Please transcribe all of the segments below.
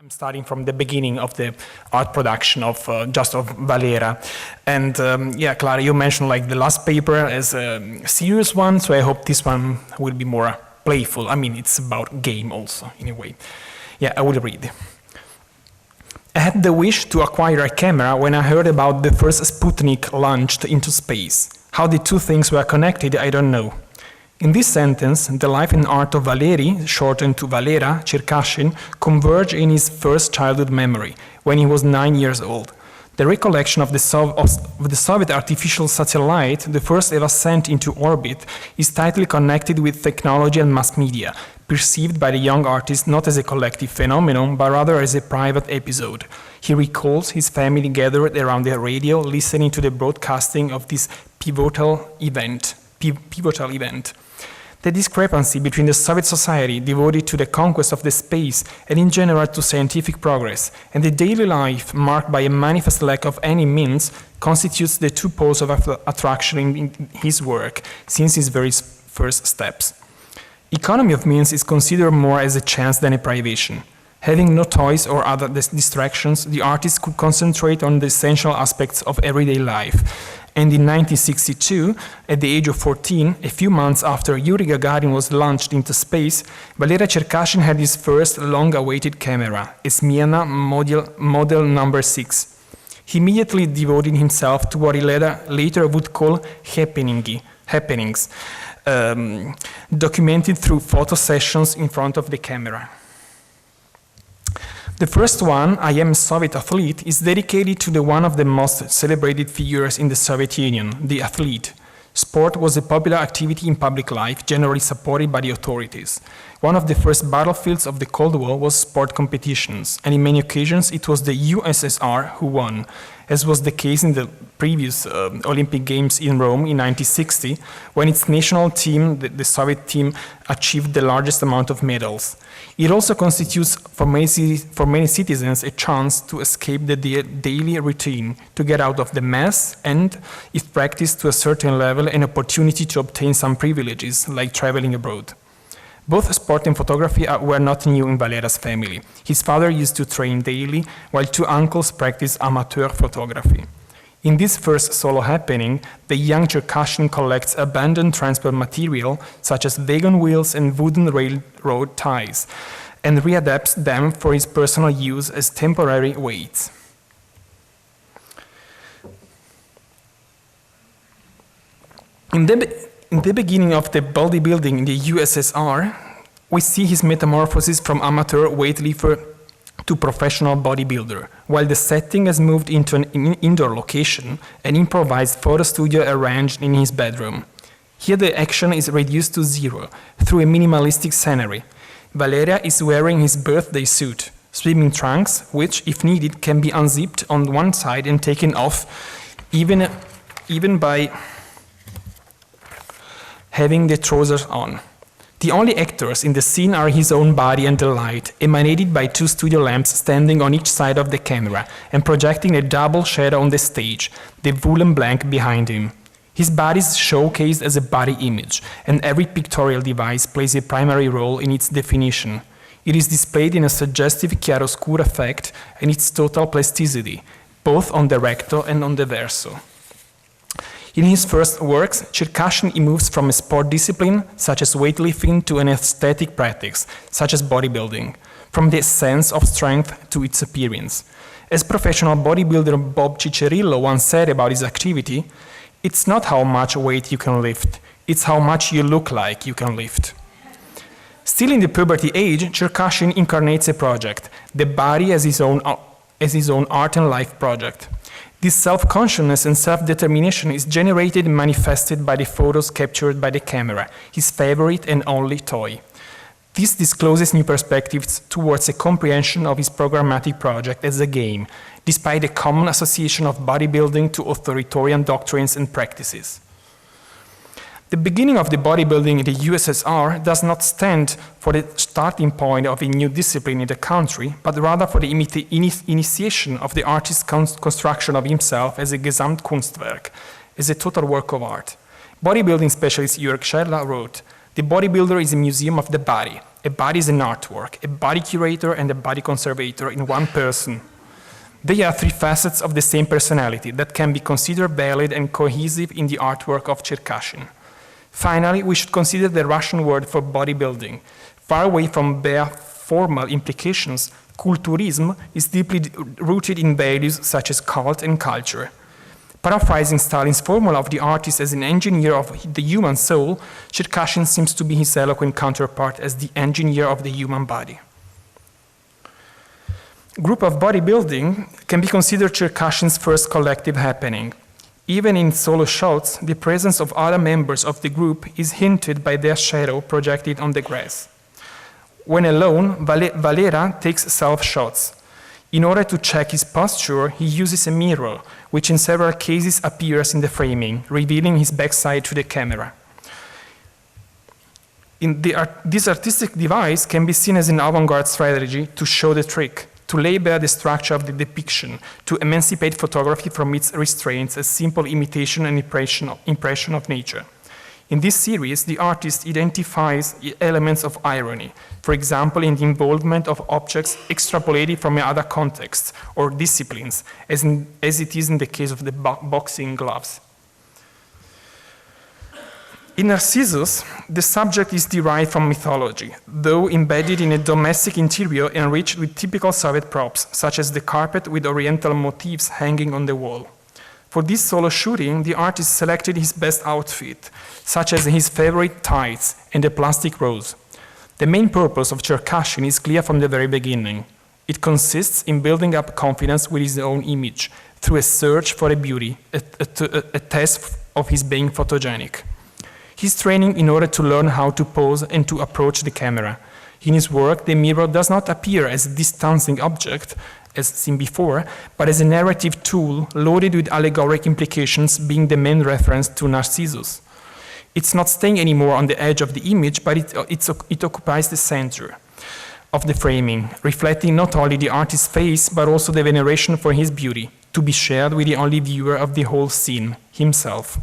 I'm starting from the beginning of the art production of Valera. And yeah, Clara, you mentioned like the last paper as a serious one, so I hope this one will be more playful. I mean, it's about game also, in a way. Yeah, I will read. I had the wish to acquire a camera when I heard about the first Sputnik launched into space. How the two things were connected, I don't know. In this sentence, the life and art of Valeri, shortened to Valera, Cherkashin, converge in his first childhood memory, when he was 9 years old. The recollection of the Soviet artificial satellite, the first ever sent into orbit, is tightly connected with technology and mass media, perceived by the young artist not as a collective phenomenon, but rather as a private episode. He recalls his family gathered around the radio, listening to the broadcasting of this pivotal event. The discrepancy between the Soviet society devoted to the conquest of the space and in general to scientific progress and the daily life marked by a manifest lack of any means constitutes the two poles of attraction in his work since his very first steps. Economy of means is considered more as a chance than a privation. Having no toys or other distractions, the artist could concentrate on the essential aspects of everyday life. And in 1962, at the age of 14, a few months after Yuri Gagarin was launched into space, Valera Cherkashin had his first long-awaited camera, a Smyrna model number 6. He immediately devoted himself to what he later would call happenings, documented through photo sessions in front of the camera. The first one, I Am a Soviet Athlete, is dedicated to one of the most celebrated figures in the Soviet Union, the athlete. Sport was a popular activity in public life, generally supported by the authorities. One of the first battlefields of the Cold War was sport competitions, and in many occasions it was the USSR who won, as was the case in the previous Olympic Games in Rome in 1960, when its national team, the Soviet team, achieved the largest amount of medals. It also constitutes for many citizens a chance to escape the daily routine, to get out of the mess and, if practiced to a certain level, an opportunity to obtain some privileges, like traveling abroad. Both sport and photography were not new in Valera's family. His father used to train daily, while two uncles practiced amateur photography. In this first solo happening, the young Cherkashin collects abandoned transport material, such as wagon wheels and wooden railroad ties, and readapts them for his personal use as temporary weights. In the beginning of the bodybuilding in the USSR, we see his metamorphosis from amateur weightlifter to professional bodybuilder, while the setting has moved into an indoor location, an improvised photo studio arranged in his bedroom. Here the action is reduced to zero through a minimalistic scenery. Valeria is wearing his birthday suit, swimming trunks, which, if needed, can be unzipped on one side and taken off, even by having the trousers on. The only actors in the scene are his own body and the light, emanated by two studio lamps standing on each side of the camera and projecting a double shadow on the stage, the woolen blank behind him. His body is showcased as a body image, and every pictorial device plays a primary role in its definition. It is displayed in a suggestive chiaroscuro effect and its total plasticity, both on the recto and on the verso. In his first works, Cherkashin moves from a sport discipline, such as weightlifting, to an aesthetic practice, such as bodybuilding, from the sense of strength to its appearance. As professional bodybuilder Bob Ciccirillo once said about his activity, "It's not how much weight you can lift, it's how much you look like you can lift." Still in the puberty age, Cherkashin incarnates a project, the body as his own art and life project. This self-consciousness and self-determination is generated and manifested by the photos captured by the camera, his favorite and only toy. This discloses new perspectives towards a comprehension of his programmatic project as a game, despite the common association of bodybuilding to authoritarian doctrines and practices. The beginning of the bodybuilding in the USSR does not stand for the starting point of a new discipline in the country, but rather for the initiation of the artist's construction of himself as a Gesamtkunstwerk, as a total work of art. Bodybuilding specialist Jörg Scherler wrote, "The bodybuilder is a museum of the body, A body is an artwork, a body curator and a body conservator in one person. They are three facets of the same personality that can be considered valid and cohesive in the artwork of Cherkashin. Finally, we should consider the Russian word for bodybuilding. Far away from bare formal implications, kulturism is deeply rooted in values such as cult and culture. Paraphrasing Stalin's formula of the artist as an engineer of the human soul, Cherkashin seems to be his eloquent counterpart as the engineer of the human body. Group of bodybuilding can be considered Cherkashin's first collective happening. Even in solo shots, the presence of other members of the group is hinted by their shadow projected on the grass. When alone, Valera takes self-shots. In order to check his posture, he uses a mirror, which in several cases appears in the framing, revealing his backside to the camera. This artistic device can be seen as an avant-garde strategy to show the trick, to lay bare the structure of the depiction, to emancipate photography from its restraints as simple imitation and impression of nature. In this series, the artist identifies elements of irony, for example, in the involvement of objects extrapolated from other contexts or disciplines, as it is in the case of the boxing gloves. In Narcissus, the subject is derived from mythology, though embedded in a domestic interior enriched with typical Soviet props, such as the carpet with oriental motifs hanging on the wall. For this solo shooting, the artist selected his best outfit, such as his favorite tights and a plastic rose. The main purpose of Cherkashin is clear from the very beginning. It consists in building up confidence with his own image through a search for a beauty, a test of his being photogenic. He's training in order to learn how to pose and to approach the camera. In his work, the mirror does not appear as a distancing object, as seen before, but as a narrative tool loaded with allegoric implications, being the main reference to Narcissus. It's not staying anymore on the edge of the image, but it occupies the center of the framing, reflecting not only the artist's face, but also the veneration for his beauty, to be shared with the only viewer of the whole scene, himself.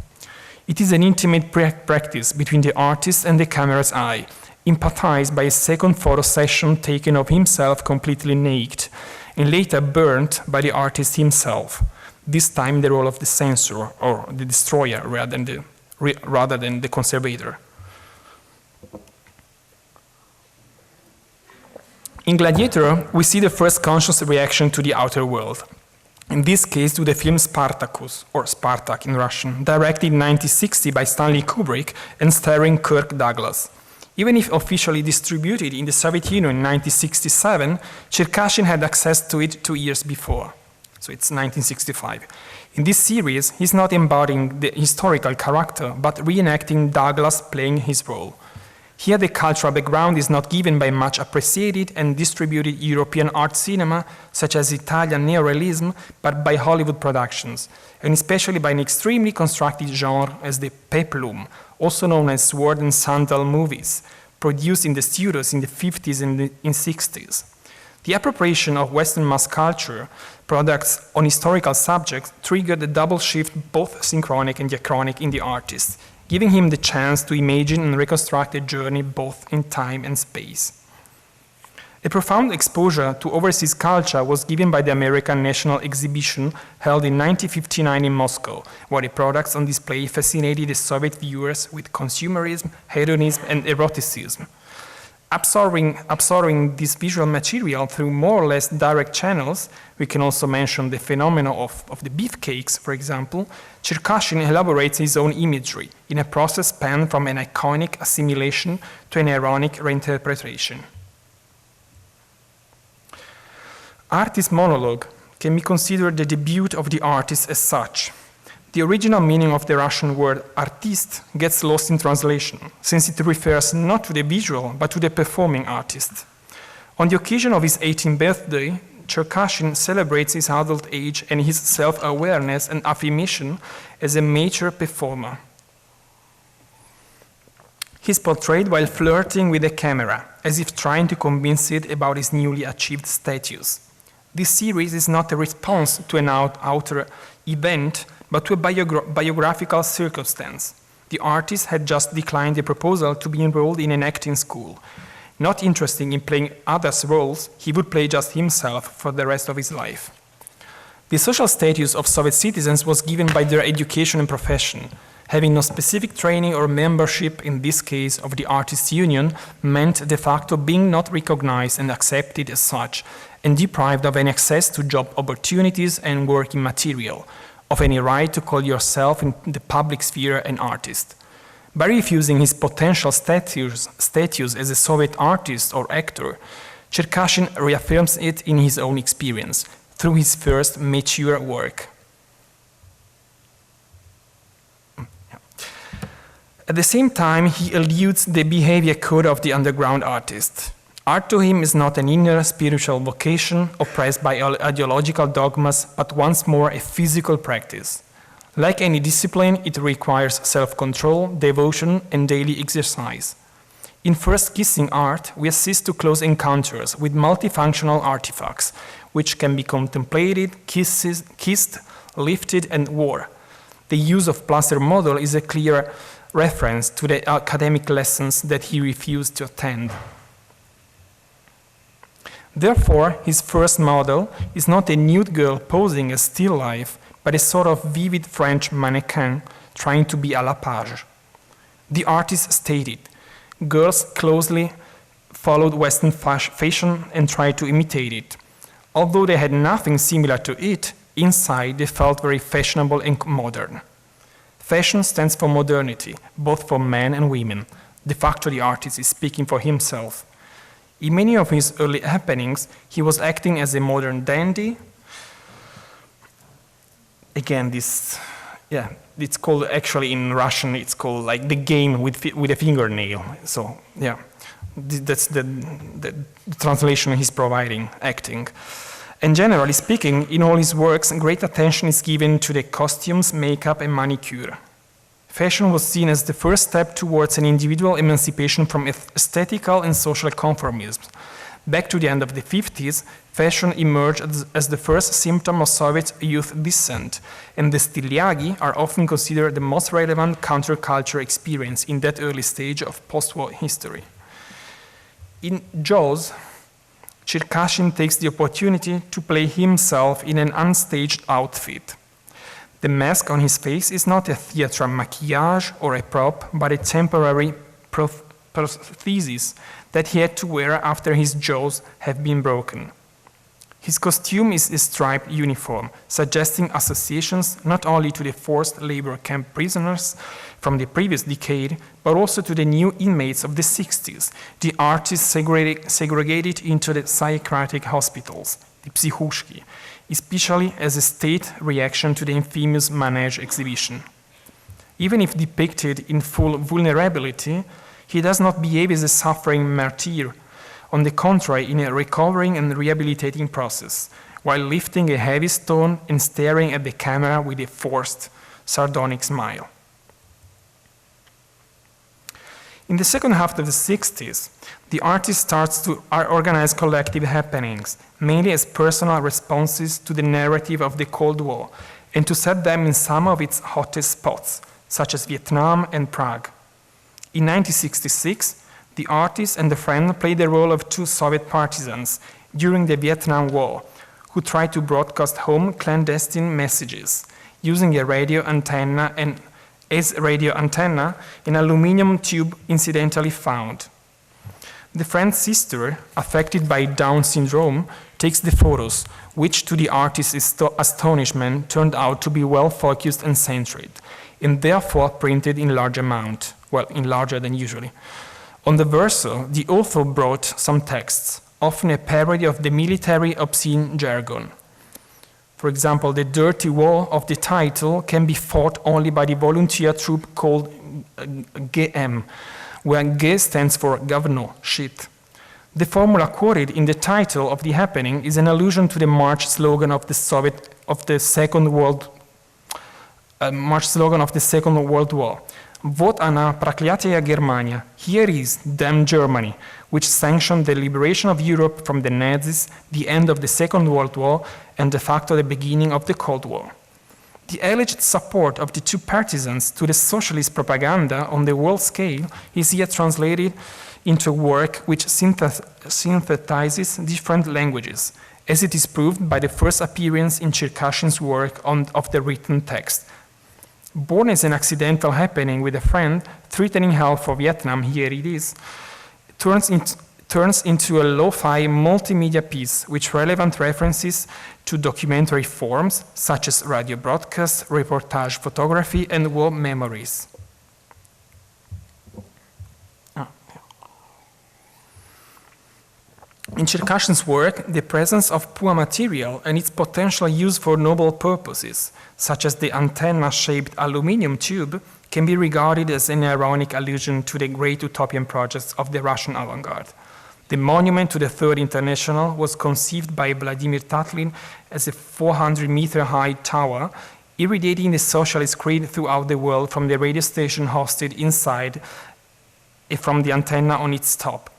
It is an intimate practice between the artist and the camera's eye, empathized by a second photo session taken of himself completely naked, and later burnt by the artist himself, this time in the role of the censor or the destroyer rather than the conservator. In Gladiator, we see the first conscious reaction to the outer world. In this case, to the film Spartacus, or Spartak in Russian, directed in 1960 by Stanley Kubrick and starring Kirk Douglas. Even if officially distributed in the Soviet Union in 1967, Cherkashin had access to it 2 years before, so it's 1965. In this series, he's not embodying the historical character, but reenacting Douglas playing his role. Here, the cultural background is not given by much appreciated and distributed European art cinema, such as Italian neorealism, but by Hollywood productions, and especially by an extremely constructed genre as the peplum, also known as sword and sandal movies, produced in the studios in the 50s and 60s. The appropriation of Western mass culture products on historical subjects triggered a double shift, both synchronic and diachronic, in the artist, giving him the chance to imagine and reconstruct a journey both in time and space. A profound exposure to overseas culture was given by the American National Exhibition held in 1959 in Moscow, where the products on display fascinated the Soviet viewers with consumerism, hedonism, and eroticism. Absorbing this visual material through more or less direct channels, we can also mention the phenomena of the beefcakes, for example. Cherkashin elaborates his own imagery in a process spanned from an iconic assimilation to an ironic reinterpretation. Artist's Monologue can be considered the debut of the artist as such. The original meaning of the Russian word artist gets lost in translation, since it refers not to the visual, but to the performing artist. On the occasion of his 18th birthday, Cherkashin celebrates his adult age and his self-awareness and affirmation as a mature performer. He's portrayed while flirting with the camera, as if trying to convince it about his newly achieved status. This series is not a response to an outer event, but to a biographical circumstance. The artist had just declined a proposal to be enrolled in an acting school. Not interested in playing others' roles, he would play just himself for the rest of his life. The social status of Soviet citizens was given by their education and profession. Having no specific training or membership, in this case of the artists' union, meant de facto being not recognized and accepted as such, and deprived of any access to job opportunities and working material, of any right to call yourself in the public sphere an artist. By refusing his potential status as a Soviet artist or actor, Cherkashin reaffirms it in his own experience, through his first mature work. At the same time, he eludes the behavior code of the underground artist. Art to him is not an inner spiritual vocation oppressed by ideological dogmas, but once more a physical practice. Like any discipline, it requires self-control, devotion, and daily exercise. In First Kissing Art, we assist to close encounters with multifunctional artifacts, which can be contemplated, kissed, lifted, and worn. The use of plaster model is a clear reference to the academic lessons that he refused to attend. Therefore, his first model is not a nude girl posing a still life, but a sort of vivid French mannequin trying to be à la page. The artist stated, girls closely followed Western fashion and tried to imitate it. Although they had nothing similar to it, inside they felt very fashionable and modern. Fashion stands for modernity, both for men and women. De facto, the artist is speaking for himself. In many of his early happenings, he was acting as a modern dandy. Again, it's called, actually in Russian, it's called like the game with a fingernail. So, yeah, that's the translation he's providing, acting. And generally speaking, in all his works, great attention is given to the costumes, makeup, and manicure. Fashion was seen as the first step towards an individual emancipation from aesthetical and social conformism. Back to the end of the 50s, fashion emerged as the first symptom of Soviet youth dissent, and the Styliagi are often considered the most relevant counterculture experience in that early stage of post-war history. In Jaws, Cherkashin takes the opportunity to play himself in an unstaged outfit. The mask on his face is not a theater maquillage or a prop, but a temporary prosthesis that he had to wear after his jaws have been broken. His costume is a striped uniform, suggesting associations not only to the forced labor camp prisoners from the previous decade, but also to the new inmates of the 60s, the artists segregated into the psychiatric hospitals, the psychushki, especially as a state reaction to the infamous Manege exhibition. Even if depicted in full vulnerability, he does not behave as a suffering martyr. On the contrary, in a recovering and rehabilitating process, while lifting a heavy stone and staring at the camera with a forced, sardonic smile. In the second half of the 60s, the artist starts to organize collective happenings, mainly as personal responses to the narrative of the Cold War, and to set them in some of its hottest spots, such as Vietnam and Prague. In 1966, the artist and the friend played the role of two Soviet partisans during the Vietnam War, who tried to broadcast home clandestine messages using a radio antenna and as radio antenna, an aluminum tube incidentally found. The friend's sister, affected by Down syndrome, takes the photos, which to the artist's astonishment turned out to be well focused and centered, and therefore printed in large amount, well, in larger than usually. On the verso, the author brought some texts, often a parody of the military obscene jargon. For example, the dirty war of the title can be fought only by the volunteer troop called GM, where G stands for governor, shit. The formula quoted in the title of the happening is an allusion to the March slogan of the Second World War. Вот она, проклятая Германия. Here is, damn Germany, which sanctioned the liberation of Europe from the Nazis, the end of the Second World War, and de facto the beginning of the Cold War. The alleged support of the two partisans to the socialist propaganda on the world scale is yet translated into a work which synthesizes different languages, as it is proved by the first appearance in Cherkashin's work of the written text. Born as an accidental happening with a friend, threatening help for Vietnam, here it is, turns into a lo-fi multimedia piece with relevant references to documentary forms such as radio broadcasts, reportage photography, and war memories. In Cherkashin's work, the presence of poor material and its potential use for noble purposes, such as the antenna-shaped aluminum tube, can be regarded as an ironic allusion to the great utopian projects of the Russian avant-garde. The monument to the Third International was conceived by Vladimir Tatlin as a 400-meter-high tower, irradiating the socialist creed throughout the world from the radio station hosted inside from the antenna on its top.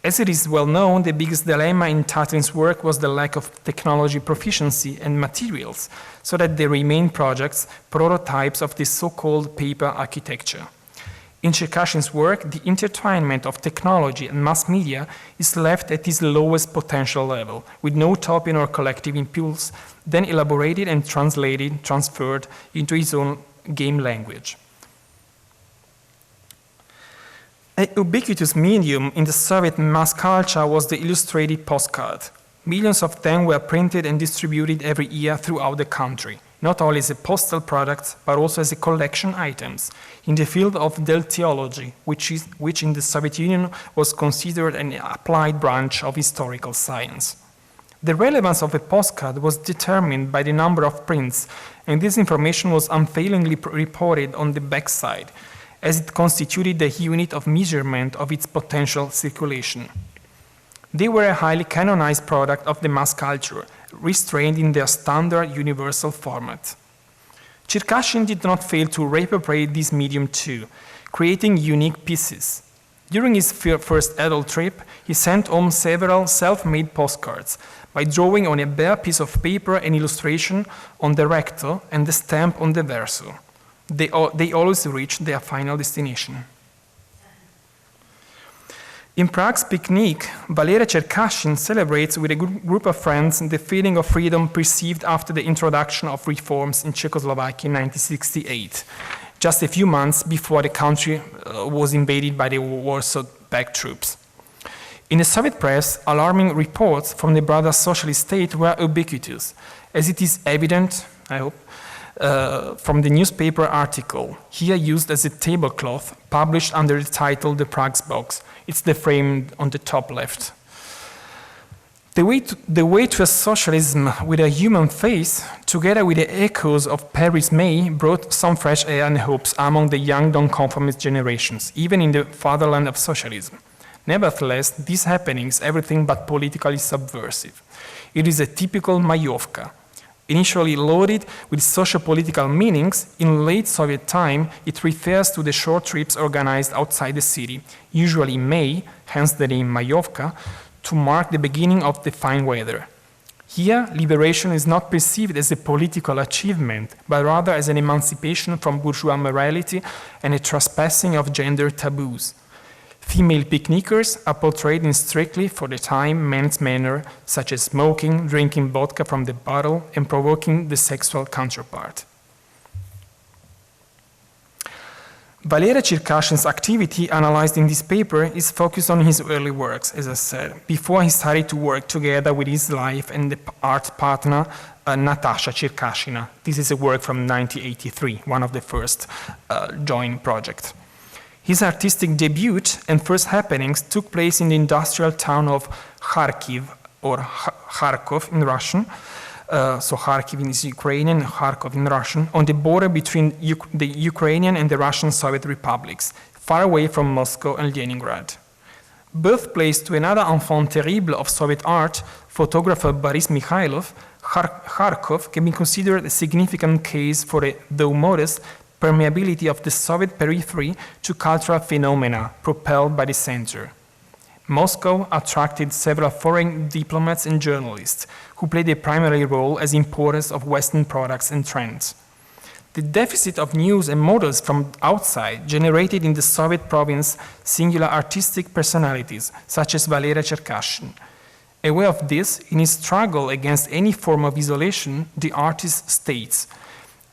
As it is well known, the biggest dilemma in Tatlin's work was the lack of technology proficiency and materials, so that there remain projects, prototypes of this so-called paper architecture. In Cherkashin's work, the intertwinement of technology and mass media is left at its lowest potential level, with no utopian or collective impulse, then elaborated and transferred into his own game language. A ubiquitous medium in the Soviet mass culture was the illustrated postcard. Millions of them were printed and distributed every year throughout the country, not only as a postal product, but also as a collection items in the field of deltiology, which in the Soviet Union was considered an applied branch of historical science. The relevance of a postcard was determined by the number of prints, and this information was unfailingly reported on the backside, as it constituted the unit of measurement of its potential circulation. They were a highly canonized product of the mass culture, restrained in their standard universal format. Cherkashin did not fail to reappropriate this medium too, creating unique pieces. During his first adult trip, he sent home several self-made postcards by drawing on a bare piece of paper an illustration on the recto and the stamp on the verso. They always reached their final destination. In Prague's Picnic, Valeria Cherkashin celebrates with a group of friends the feeling of freedom perceived after the introduction of reforms in Czechoslovakia in 1968, just a few months before the country was invaded by the Warsaw Pact troops. In the Soviet press, alarming reports from the brother socialist state were ubiquitous, as it is evident, I hope, from the newspaper article, here used as a tablecloth, published under the title The Prague's Box. It's the frame on the top left. The way to a socialism with a human face, together with the echoes of Paris May, brought some fresh air and hopes among the young nonconformist generations, even in the fatherland of socialism. Nevertheless, these happenings everything but politically subversive. It is a typical Mayovka. Initially loaded with socio-political meanings, in late Soviet time, it refers to the short trips organized outside the city, usually in May, hence the name Mayovka, to mark the beginning of the fine weather. Here, liberation is not perceived as a political achievement, but rather as an emancipation from bourgeois morality and a trespassing of gender taboos. Female picnickers are portrayed in strictly, for the time, men's manner, such as smoking, drinking vodka from the bottle, and provoking the sexual counterpart. Valeria Cherkashin's activity analyzed in this paper is focused on his early works, as I said, before he started to work together with his wife and the art partner, Natasha Cherkashina. This is a work from 1983, one of the first joint projects. His artistic debut and first happenings took place in the industrial town of Kharkiv, or Kharkov in Russian. So Kharkiv is Ukrainian, Kharkov in Russian, on the border between the Ukrainian and the Russian Soviet republics, far away from Moscow and Leningrad. Birthplace to another enfant terrible of Soviet art, photographer Boris Mikhailov, Kharkov can be considered a significant case for a, though modest, permeability of the Soviet periphery to cultural phenomena propelled by the center. Moscow attracted several foreign diplomats and journalists who played a primary role as importers of Western products and trends. The deficit of news and models from outside generated in the Soviet province singular artistic personalities, such as Valeria Cherkashin. Aware of this, in his struggle against any form of isolation, the artist states,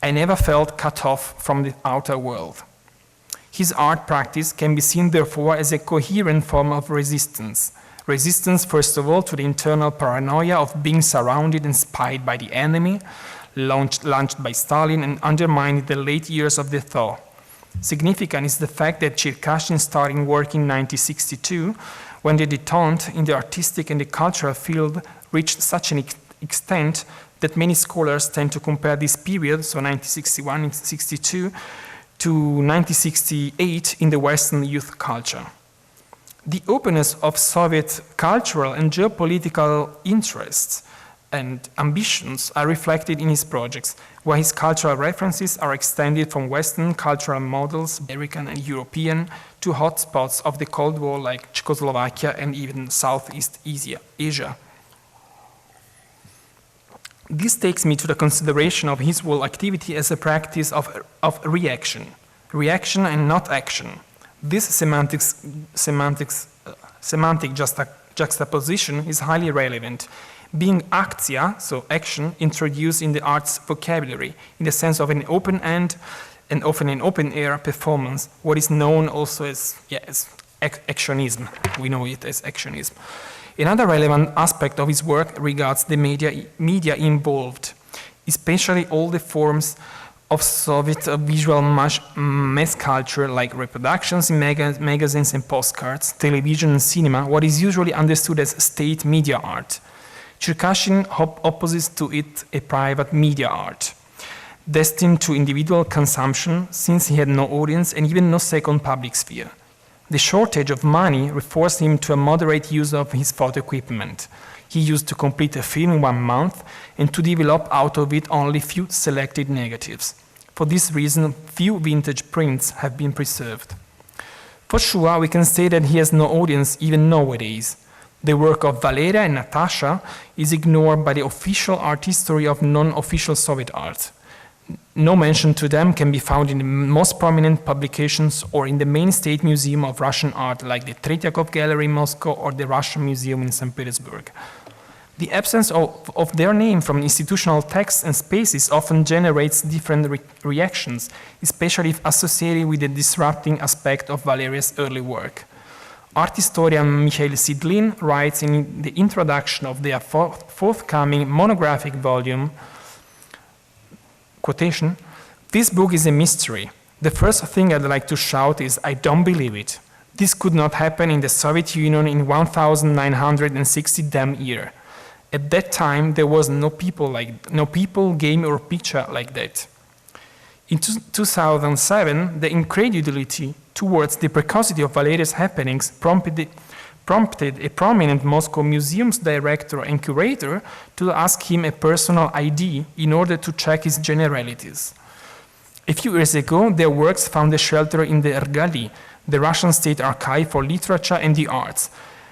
"I never felt cut off from the outer world." His art practice can be seen, therefore, as a coherent form of resistance. Resistance, first of all, to the internal paranoia of being surrounded and spied by the enemy, launched by Stalin and undermined in the late years of the thaw. Significant is the fact that Cherkashin started work in 1962, when the détente in the artistic and the cultural field reached such an extent that many scholars tend to compare this period, so 1961 and 62, to 1968 in the Western youth culture. The openness of Soviet cultural and geopolitical interests and ambitions are reflected in his projects, where his cultural references are extended from Western cultural models, American and European, to hotspots of the Cold War like Czechoslovakia and even Southeast Asia. This takes me to the consideration of his whole activity as a practice of reaction and not action. This semantic juxtaposition is highly relevant, being actia, so action, introduced in the art's vocabulary in the sense of an open-end and often an open-air performance, what is known also as actionism. We know it as actionism. Another relevant aspect of his work regards the media involved, especially all the forms of Soviet visual mass culture like reproductions in magazines and postcards, television and cinema, what is usually understood as state media art. Cherkashin opposes to it a private media art, destined to individual consumption since he had no audience and even no second public sphere. The shortage of money forced him to a moderate use of his photo equipment. He used to complete a film in 1 month and to develop out of it only few selected negatives. For this reason, few vintage prints have been preserved. For sure, we can say that he has no audience even nowadays. The work of Valeria and Natasha is ignored by the official art history of non-official Soviet art. No mention to them can be found in the most prominent publications or in the main state museum of Russian art like the Tretyakov Gallery in Moscow or the Russian Museum in St. Petersburg. The absence of their name from institutional texts and spaces often generates different reactions, especially if associated with the disrupting aspect of Valeria's early work. Art historian Mikhail Sidlin writes in the introduction of their forthcoming monographic volume, quotation, "This book is a mystery. The first thing I'd like to shout is, I don't believe it. This could not happen in the Soviet Union in 1960 damn year. At that time, there was no people, game, or picture like that." In 2007, the incredulity towards the precocity of Valeria's happenings prompted a prominent Moscow museum's director and curator to ask him a personal ID in order to check his generalities. A few years ago, their works found a shelter in the RGALI, the Russian State Archive for Literature and the Arts,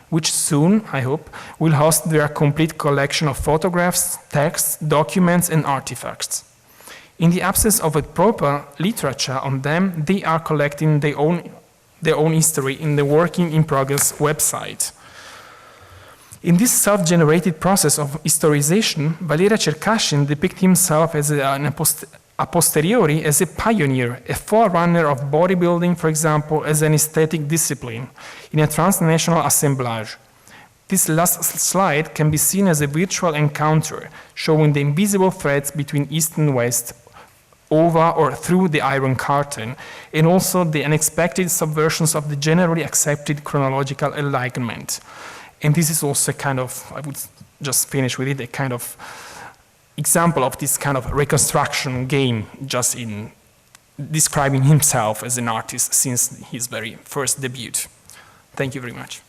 which soon, I hope, will host their complete collection of photographs, texts, documents, and artifacts. In the absence of a proper literature on them, they are collecting their own history in the Working in Progress website. In this self-generated process of historization, Valeria Cherkashin depicts himself as a posteriori as a pioneer, a forerunner of bodybuilding, for example, as an aesthetic discipline in a transnational assemblage. This last slide can be seen as a virtual encounter, showing the invisible threads between East and West, over or through the Iron Curtain, and also the unexpected subversions of the generally accepted chronological alignment. And this is also a kind of, I would just finish with it, a kind of example of this kind of reconstruction game, just in describing himself as an artist since his very first debut. Thank you very much.